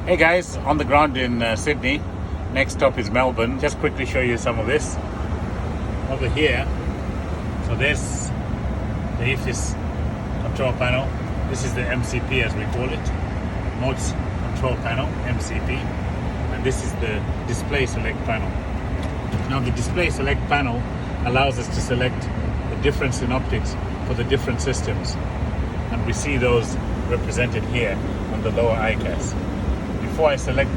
Hey guys, on the ground in Sydney. Next stop is Melbourne. Just quickly show you some of this. Over here, so there's the EFIS control panel. This is the MCP as we call it. Modes control panel, MCP. And this is the display select panel. Now the display select panel allows us to select the different synoptics for the different systems. And we see those represented here on the lower ICAS. Before I select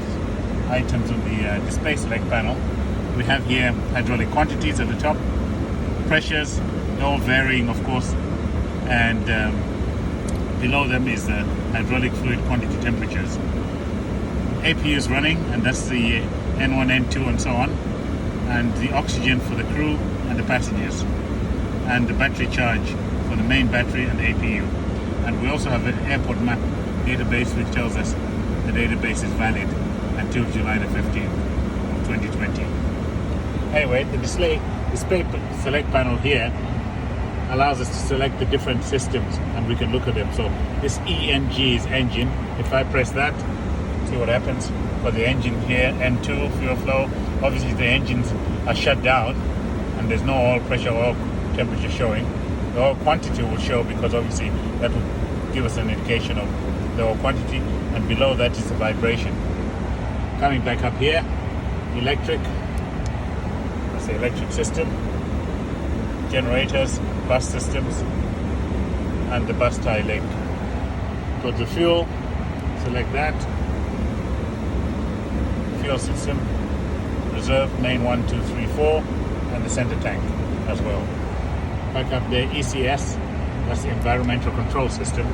items on the display select panel, we have here hydraulic quantities at the top, pressures, all varying of course, and below them is the hydraulic fluid quantity temperatures. APU is running, and that's the N1, N2 and so on, and the oxygen for the crew and the passengers, and the battery charge for the main battery and the APU. And we also have an airport map database which tells us the database is valid until July the 15th of 2020. Anyway, the display select panel here allows us to select the different systems and we can look at them. So this ENG is engine. If I press that, see what happens for the engine here, N2 fuel flow. Obviously the engines are shut down and there's no oil pressure or temperature showing. The oil quantity will show because obviously that will give us an indication of the oil quantity, and below that is the vibration. Coming back up here, electric, that's the electric system, generators, bus systems, and the bus tie link. Go to fuel, select that, fuel system, reserve, main 1, 2, 3, 4, and the center tank as well. Back up there, ECS, that's the environmental control system.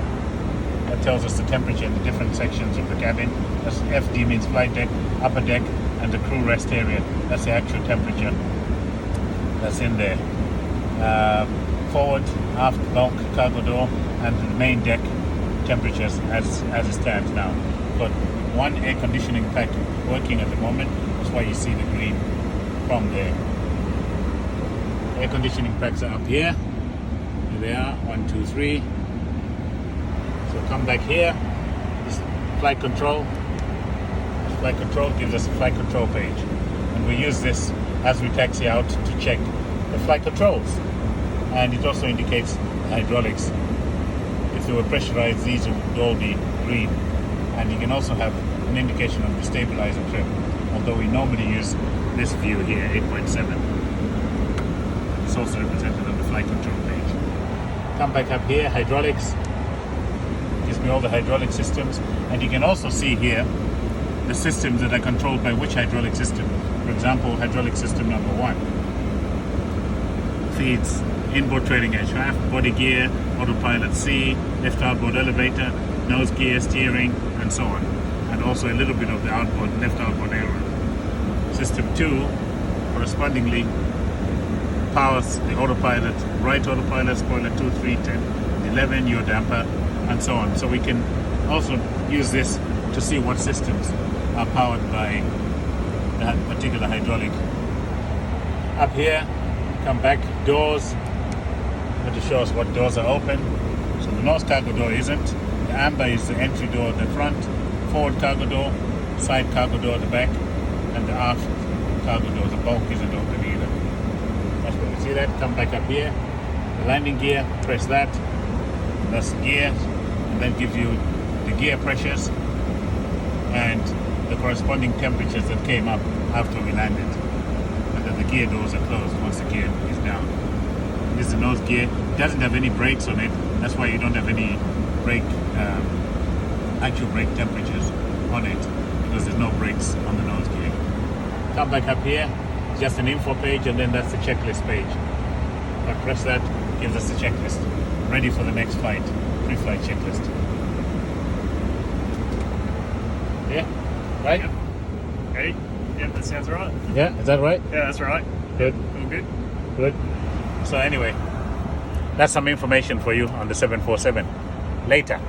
That tells us the temperature in the different sections of the cabin. That's FD means flight deck, upper deck, and the crew rest area. That's the actual temperature that's in there. Forward, aft, bulk, cargo door, and the main deck temperatures as it stands now. Got one air conditioning pack working at the moment. That's why you see the green from there. Air conditioning packs are up here. Here they are, 1, 2, 3. So come back here, this flight control. Flight control gives us a flight control page. And we use this as we taxi out to check the flight controls. And it also indicates hydraulics. If they were pressurized, these would all be green. And you can also have an indication of the stabilizer trip, although we normally use this view here, 8.7. It's also represented on the flight control page. Come back up here, hydraulics. Gives me all the hydraulic systems, and you can also see here the systems that are controlled by which hydraulic system. For example, hydraulic system number 1 feeds inboard trailing edge shaft, body gear, autopilot C, left outboard elevator, nose gear, steering, and so on, and also a little bit of the left outboard aileron. System 2 correspondingly powers the autopilot, right autopilot, spoiler 2, 3, 10, 11, yaw damper, and so on. So we can also use this to see what systems are powered by that particular hydraulic. Up here, come back, doors, to show us what doors are open. So the nose cargo door isn't. The amber is the entry door at the front, forward cargo door, side cargo door at the back, and the aft cargo door, the bulk isn't open either. That's where we see that. Come back up here, the landing gear, press that. That's the gear, and that gives you the gear pressures and the corresponding temperatures that came up after we landed, and then the gear doors are closed once the gear is down. This is the nose gear. It doesn't have any brakes on it. That's why you don't have any actual brake temperatures on it, because there's no brakes on the nose gear. Come back up here, just an info page, and then that's the checklist page. If I press that, it gives us the checklist. Ready for the next flight, pre-flight checklist. Yeah, right? Yep. Ready? Yep, that sounds right. Yeah, is that right? Yeah, that's right. Good. All good. Good. So anyway, that's some information for you on the 747. Later.